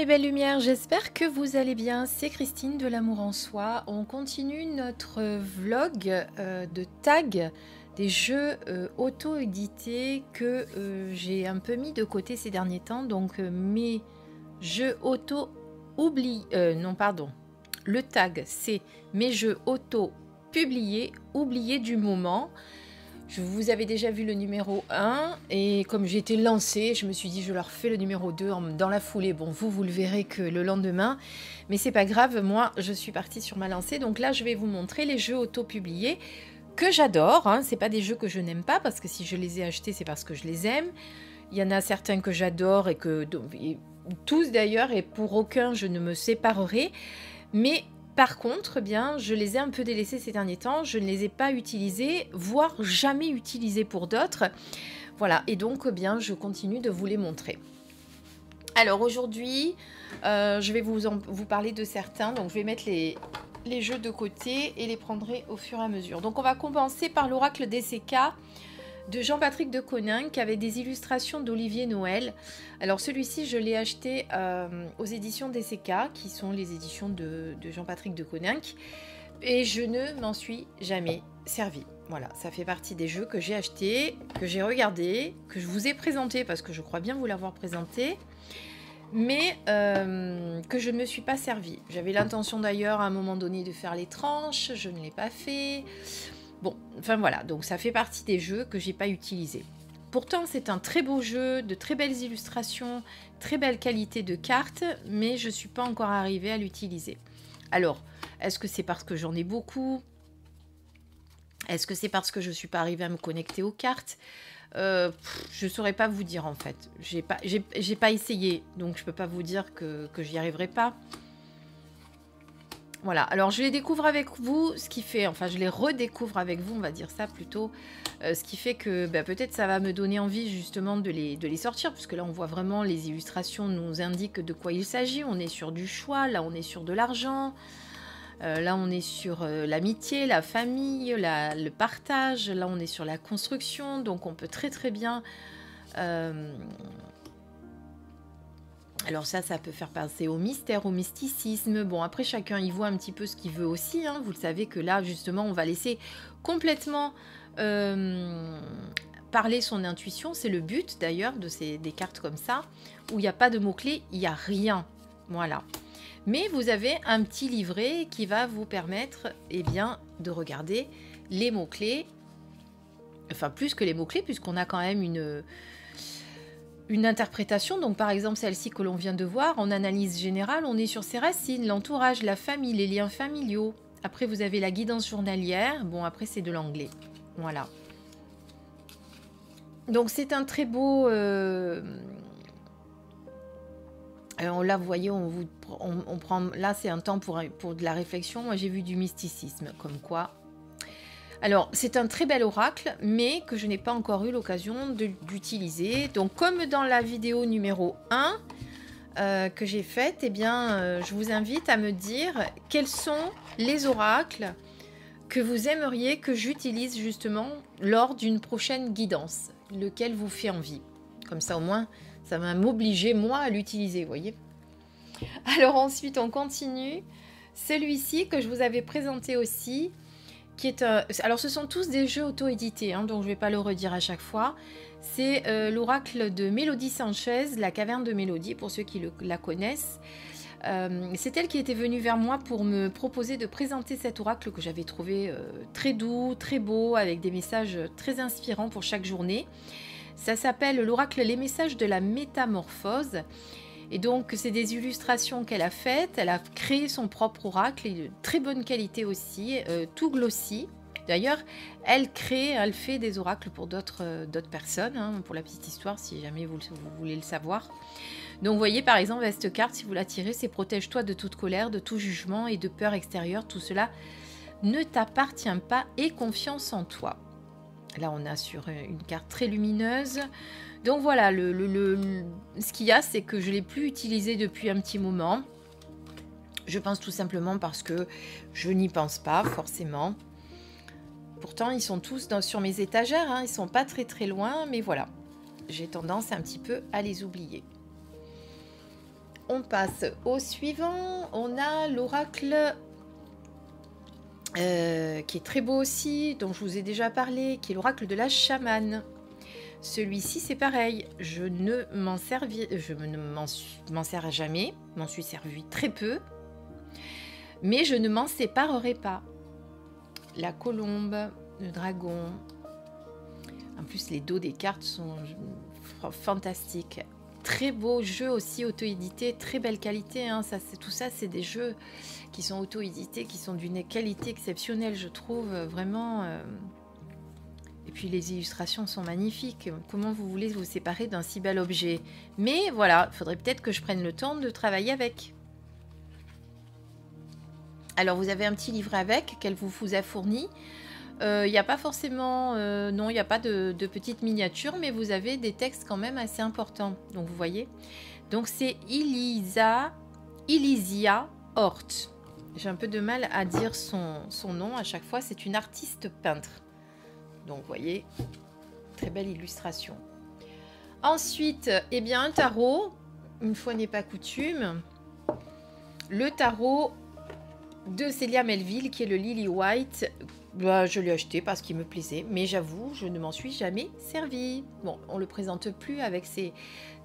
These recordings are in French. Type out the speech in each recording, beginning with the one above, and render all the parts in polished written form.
mes belles lumières, j'espère que vous allez bien. C'est Christine de l'Amour en Soi. On continue notre vlog de tag des jeux auto-édités que j'ai un peu mis de côté ces derniers temps. Donc mes jeux auto-oubliés, non pardon, le tag c'est mes jeux auto-publiés, oubliés du moment. Je vous avais déjà vu le numéro 1 et comme j'ai été lancée, je me suis dit je leur fais le numéro 2 dans la foulée. Bon, vous le verrez que le lendemain, mais c'est pas grave, moi je suis partie sur ma lancée. Donc là je vais vous montrer les jeux auto-publiés que j'adore. Hein. C'est pas des jeux que je n'aime pas parce que si je les ai achetés c'est parce que je les aime. Il y en a certains que j'adore et que tous d'ailleurs, et pour aucun je ne me séparerai. Mais par contre, bien, je les ai un peu délaissés ces derniers temps, je ne les ai pas utilisés, voire jamais utilisés pour d'autres. Voilà, et donc, bien, je continue de vous les montrer. Alors aujourd'hui, je vais vous parler de certains, donc je vais mettre les jeux de côté et les prendrai au fur et à mesure. Donc on va commencer par l'oracle DCK de Jean-Patrick de Coninck avec des illustrations d'Olivier Noël. Alors celui-ci je l'ai acheté aux éditions DCK qui sont les éditions de Jean-Patrick de Coninck et je ne m'en suis jamais servi. Voilà, ça fait partie des jeux que j'ai achetés, que j'ai regardé, que je vous ai présenté parce que je crois bien vous l'avoir présenté, mais que je ne me suis pas servi. J'avais l'intention d'ailleurs à un moment donné de faire les tranches, je ne l'ai pas fait. Bon, enfin voilà, donc ça fait partie des jeux que j'ai pas utilisés. Pourtant, c'est un très beau jeu, de très belles illustrations, très belle qualité de cartes, mais je ne suis pas encore arrivée à l'utiliser. Alors, est-ce que c'est parce que j'en ai beaucoup? Est-ce que c'est parce que je ne suis pas arrivée à me connecter aux cartes? Je ne saurais pas vous dire en fait. J'ai pas essayé, donc je ne peux pas vous dire que j'y arriverai pas. Voilà, alors je les découvre avec vous, ce qui fait, enfin je les redécouvre avec vous, on va dire ça plutôt, ce qui fait que peut-être ça va me donner envie justement de les sortir, puisque là on voit vraiment les illustrations nous indiquent de quoi il s'agit, on est sur du choix, là on est sur de l'argent, là on est sur l'amitié, la famille, le partage, là on est sur la construction, donc on peut très bien... Alors ça peut faire passer au mystère, au mysticisme. Bon, après, chacun y voit un petit peu ce qu'il veut aussi. Hein. Vous le savez que là, justement, on va laisser complètement parler son intuition. C'est le but, d'ailleurs, des cartes comme ça, où il n'y a pas de mots-clés, il n'y a rien. Voilà. Mais vous avez un petit livret qui va vous permettre, eh bien, de regarder les mots-clés. Enfin, plus que les mots-clés, puisqu'on a quand même une interprétation, donc par exemple celle-ci que l'on vient de voir, en analyse générale, on est sur ses racines, l'entourage, la famille, les liens familiaux. Après, vous avez la guidance journalière. Bon, après, c'est de l'anglais. Voilà. Donc, c'est un très beau... Alors là, vous voyez, on prend... Là, c'est un temps pour de la réflexion. Moi, j'ai vu du mysticisme, comme quoi... Alors, c'est un très bel oracle, mais que je n'ai pas encore eu l'occasion d'utiliser. Donc, comme dans la vidéo numéro 1 que j'ai faite, eh bien, je vous invite à me dire quels sont les oracles que vous aimeriez que j'utilise justement lors d'une prochaine guidance, lequel vous fait envie. Comme ça, au moins, ça va m'obliger, moi, à l'utiliser, vous voyez. Alors ensuite, on continue. Celui-ci que je vous avais présenté aussi, qui est alors ce sont tous des jeux auto-édités, hein, donc je ne vais pas le redire à chaque fois. C'est l'oracle de Mélodie Sanchez, la caverne de Mélodie, pour ceux qui la connaissent. C'est elle qui était venue vers moi pour me proposer de présenter cet oracle que j'avais trouvé très doux, très beau, avec des messages très inspirants pour chaque journée. Ça s'appelle l'oracle Les messages de la métamorphose. Et donc, c'est des illustrations qu'elle a faites. Elle a créé son propre oracle, et de très bonne qualité aussi, tout glossy. D'ailleurs, elle fait des oracles pour d'autres personnes, hein, pour la petite histoire, si jamais vous voulez le savoir. Donc, vous voyez, par exemple, cette carte, si vous la tirez, c'est « Protège-toi de toute colère, de tout jugement et de peur extérieure. Tout cela ne t'appartient pas et confiance en toi. » Là, on a sur une carte très lumineuse. Donc voilà, ce qu'il y a, c'est que je ne l'ai plus utilisé depuis un petit moment. Je pense tout simplement parce que je n'y pense pas forcément. Pourtant, ils sont tous sur mes étagères, hein, ils ne sont pas très loin, mais voilà. J'ai tendance un petit peu à les oublier. On passe au suivant. On a l'oracle qui est très beau aussi, dont je vous ai déjà parlé, qui est l'oracle de la chamane. Celui-ci, c'est pareil. Je ne m'en sers jamais. M'en suis servi très peu. Mais je ne m'en séparerai pas. La colombe, le dragon. En plus, les dos des cartes sont fantastiques. Très beau jeu aussi, auto-édité, très belle qualité. Hein. Tout ça, c'est des jeux qui sont auto-édités, qui sont d'une qualité exceptionnelle, je trouve, vraiment. Et puis les illustrations sont magnifiques. Comment vous voulez vous séparer d'un si bel objet? Mais voilà, il faudrait peut-être que je prenne le temps de travailler avec. Alors, vous avez un petit livret avec, qu'elle vous a fourni. Il n'y a pas forcément... non, il n'y a pas de petites miniatures, mais vous avez des textes quand même assez importants. Donc, vous voyez. Donc, c'est Elysia Hort. J'ai un peu de mal à dire son nom à chaque fois. C'est une artiste peintre. Donc, vous voyez, très belle illustration. Ensuite, eh bien, un tarot. Une fois n'est pas coutume. Le tarot de Célia Melville, qui est le Lily White. Bah, je l'ai acheté parce qu'il me plaisait, mais j'avoue, je ne m'en suis jamais servi. Bon, on le présente plus avec ces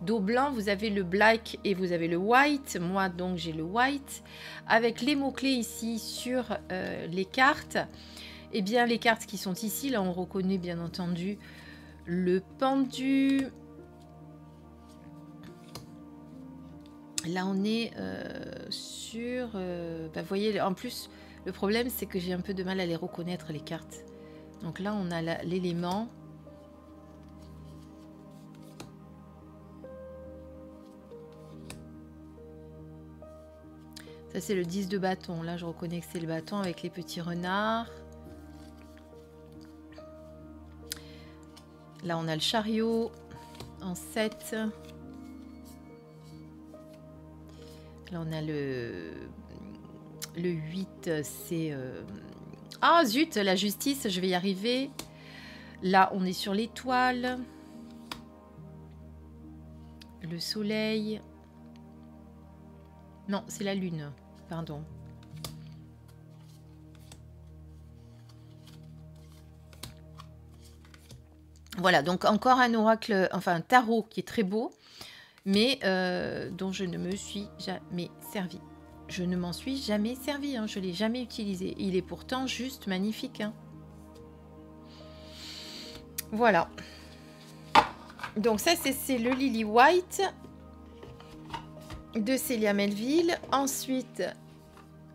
dos blancs. Vous avez le black et vous avez le white. Moi, donc, j'ai le white. Avec les mots-clés ici sur les cartes. Eh bien, les cartes qui sont ici, là, on reconnaît bien entendu le pendu. Là, on est sur... vous voyez, en plus... Le problème, c'est que j'ai un peu de mal à les reconnaître, les cartes. Donc là, on a l'élément. Ça, c'est le 10 de bâton. Là, je reconnais que c'est le bâton avec les petits renards. Là, on a le chariot en 7. Là, on a le 8, c'est... Ah, zut, la justice, je vais y arriver. Là, on est sur l'étoile. Le soleil. Non, c'est la lune, pardon. Voilà, donc encore un oracle, enfin un tarot qui est très beau, mais dont je ne me suis jamais servi. Je ne m'en suis jamais servi, hein, je ne l'ai jamais utilisé. Il est pourtant juste magnifique. Hein. Voilà. Donc ça, c'est le Lily White de Célia Melville. Ensuite,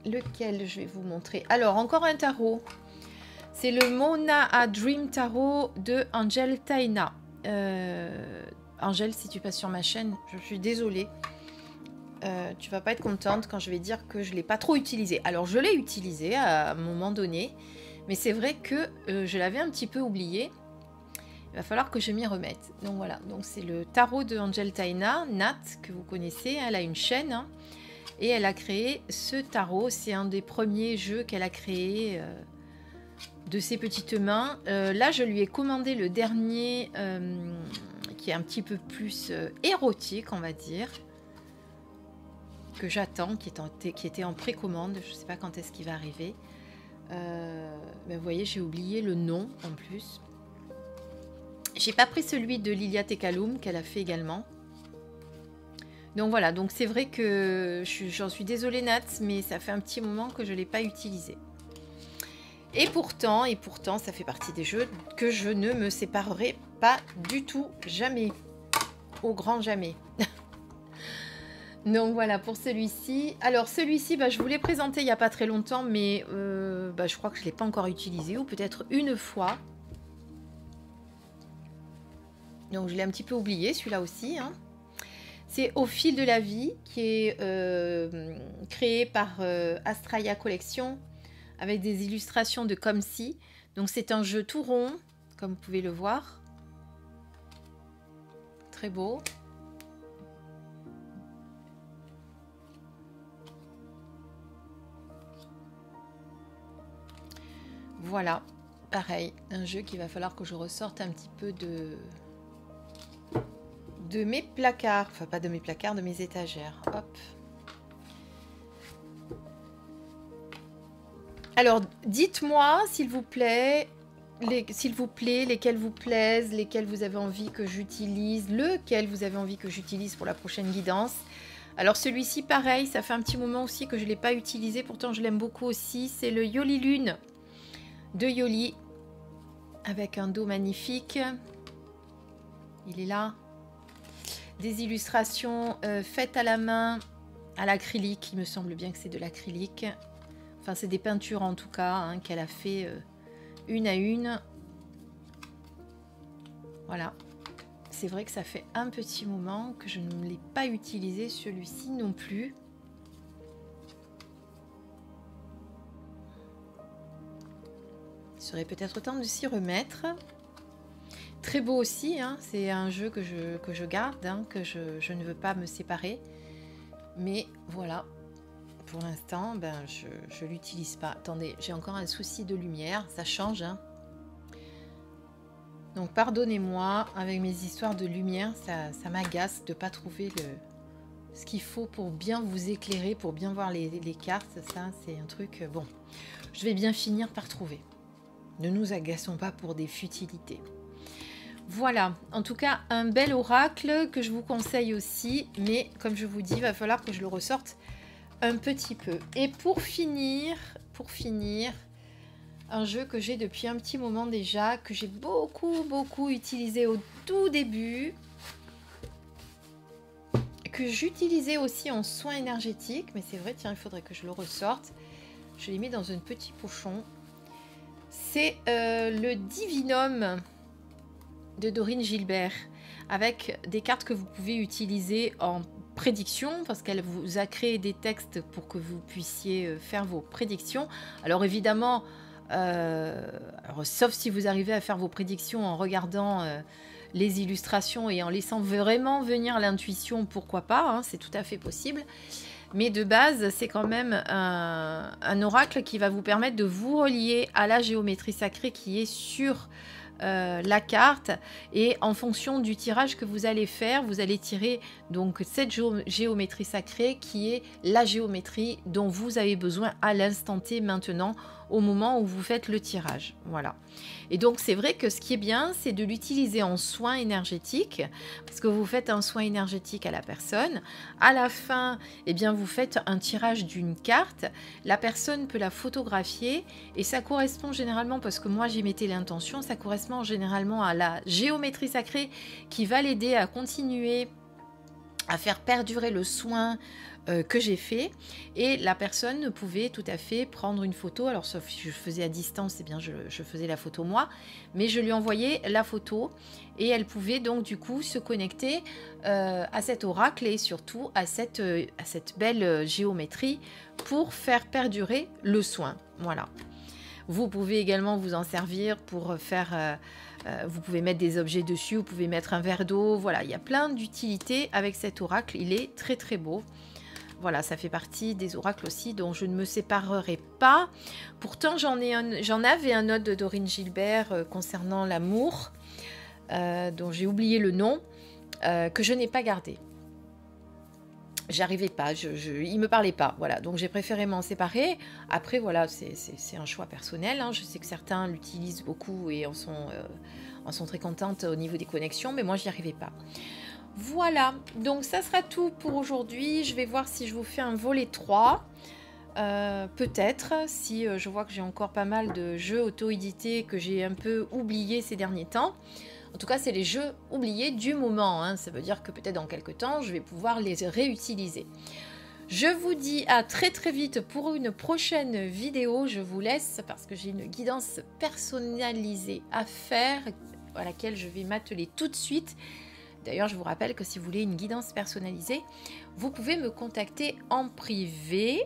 lequel je vais vous montrer. Alors, encore un tarot. C'est le Mona a Dream Tarot de Angel Taina. Angel, si tu passes sur ma chaîne, je suis désolée. Tu vas pas être contente quand je vais dire que je l'ai pas trop utilisé. Alors je l'ai utilisé à un moment donné, mais c'est vrai que je l'avais un petit peu oublié. Il va falloir que je m'y remette. Donc voilà, donc c'est le tarot de Angel Taina, Nat, que vous connaissez. Elle a une chaîne hein, et elle a créé ce tarot. C'est un des premiers jeux qu'elle a créé de ses petites mains. Là, je lui ai commandé le dernier qui est un petit peu plus érotique, on va dire. Que j'attends, qui était en précommande. Je ne sais pas quand est-ce qu'il va arriver. Ben vous voyez, j'ai oublié le nom en plus. J'ai pas pris celui de Lilia Tekaloum qu'elle a fait également. Donc voilà, donc c'est vrai que j'en suis désolée Nat, mais ça fait un petit moment que je ne l'ai pas utilisé. Et pourtant, ça fait partie des jeux que je ne me séparerai pas du tout, jamais. Au grand jamais. Donc voilà pour celui-ci. Alors celui-ci, bah, je vous l'ai présenté il n'y a pas très longtemps, mais bah, je crois que je ne l'ai pas encore utilisé, ou peut-être une fois. Donc je l'ai un petit peu oublié, celui-là aussi. Hein. C'est Au fil de la vie, qui est créé par Astraya Collection, avec des illustrations de Comme Si. Donc c'est un jeu tout rond, comme vous pouvez le voir. Très beau. Voilà, pareil, un jeu qu'il va falloir que je ressorte un petit peu de de mes placards, enfin pas de mes placards, de mes étagères. Hop. Alors, dites-moi, s'il vous plaît, lesquels vous plaisent, lesquels vous avez envie que j'utilise, lequel vous avez envie que j'utilise pour la prochaine guidance. Alors celui-ci, pareil, ça fait un petit moment aussi que je ne l'ai pas utilisé, pourtant je l'aime beaucoup aussi. C'est le Yoli Lune de Yoli, avec un dos magnifique. Il est là. Des illustrations faites à la main, à l'acrylique. Il me semble bien que c'est de l'acrylique. Enfin, c'est des peintures en tout cas, hein, qu'elle a fait une à une. Voilà. C'est vrai que ça fait un petit moment que je ne l'ai pas utilisé, celui-ci non plus. Il serait peut-être temps de s'y remettre. Très beau aussi, hein. C'est un jeu que je garde, hein, que je ne veux pas me séparer. Mais voilà. Pour l'instant, ben, je ne l'utilise pas. Attendez, j'ai encore un souci de lumière. Ça change. Hein. Donc, pardonnez-moi. Avec mes histoires de lumière, ça m'agace de ne pas trouver ce qu'il faut pour bien vous éclairer, pour bien voir les cartes. Ça, c'est un truc... Bon, je vais bien finir par trouver. Ne nous agaçons pas pour des futilités. Voilà. En tout cas, un bel oracle que je vous conseille aussi. Mais, comme je vous dis, il va falloir que je le ressorte un petit peu. Et pour finir, un jeu que j'ai depuis un petit moment déjà, que j'ai beaucoup utilisé au tout début, que j'utilisais aussi en soins énergétiques, mais c'est vrai, tiens, il faudrait que je le ressorte. Je l'ai mis dans un petit pochon. C'est le Divinum de Dorine Gilbert, avec des cartes que vous pouvez utiliser en prédiction, parce qu'elle vous a créé des textes pour que vous puissiez faire vos prédictions. Alors évidemment, sauf si vous arrivez à faire vos prédictions en regardant les illustrations et en laissant vraiment venir l'intuition, pourquoi pas, hein, c'est tout à fait possible. Mais de base, c'est quand même un oracle qui va vous permettre de vous relier à la géométrie sacrée qui est sur la carte, et en fonction du tirage que vous allez faire, vous allez tirer donc cette géométrie sacrée qui est la géométrie dont vous avez besoin à l'instant T maintenant, au moment où vous faites le tirage. Voilà. Et donc c'est vrai que ce qui est bien, c'est de l'utiliser en soin énergétique, parce que vous faites un soin énergétique à la personne. À la fin, eh bien, vous faites un tirage d'une carte. La personne peut la photographier et ça correspond généralement, parce que moi j'y mettais l'intention, ça correspond généralement à la géométrie sacrée qui va l'aider à continuer à faire perdurer le soin que j'ai fait, et la personne pouvait tout à fait prendre une photo. Alors sauf si je faisais à distance, eh bien je faisais la photo moi, mais je lui envoyais la photo et elle pouvait donc du coup se connecter à cet oracle et surtout à cette belle géométrie pour faire perdurer le soin. Voilà. Vous pouvez également vous en servir pour faire... vous pouvez mettre des objets dessus, vous pouvez mettre un verre d'eau. Voilà, il y a plein d'utilités avec cet oracle. Il est très très beau. Voilà, ça fait partie des oracles aussi dont je ne me séparerai pas. Pourtant, j'en avais un autre de Dorine Gilbert concernant l'amour, dont j'ai oublié le nom, que je n'ai pas gardé. J'arrivais pas, il me parlait pas, voilà, donc j'ai préféré m'en séparer. Après voilà, c'est un choix personnel, hein. Je sais que certains l'utilisent beaucoup et en sont très contentes au niveau des connexions, mais moi j'y arrivais pas. Voilà, donc ça sera tout pour aujourd'hui. Je vais voir si je vous fais un volet 3, peut-être, si je vois que j'ai encore pas mal de jeux auto-édités que j'ai un peu oubliés ces derniers temps. En tout cas, c'est les jeux oubliés du moment, hein. Ça veut dire que peut-être dans quelques temps, je vais pouvoir les réutiliser. Je vous dis à très très vite pour une prochaine vidéo. Je vous laisse parce que j'ai une guidance personnalisée à faire, à laquelle je vais m'atteler tout de suite. D'ailleurs, je vous rappelle que si vous voulez une guidance personnalisée, vous pouvez me contacter en privé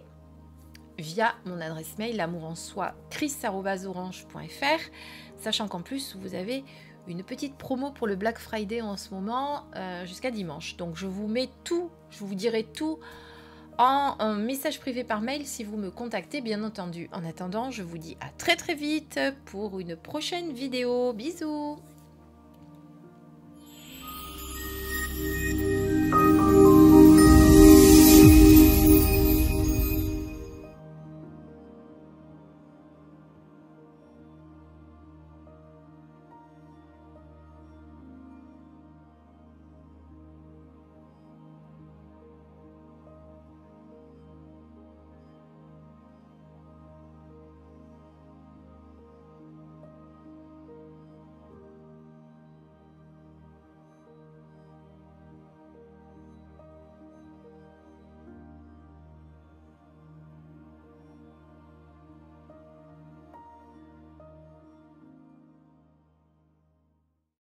via mon adresse mail lamourenssoi@chris@orange.fr, sachant qu'en plus, vous avez une petite promo pour le Black Friday en ce moment jusqu'à dimanche. Donc je vous mets tout, je vous dirai tout en un message privé par mail si vous me contactez, bien entendu. En attendant, je vous dis à très très vite pour une prochaine vidéo. Bisous!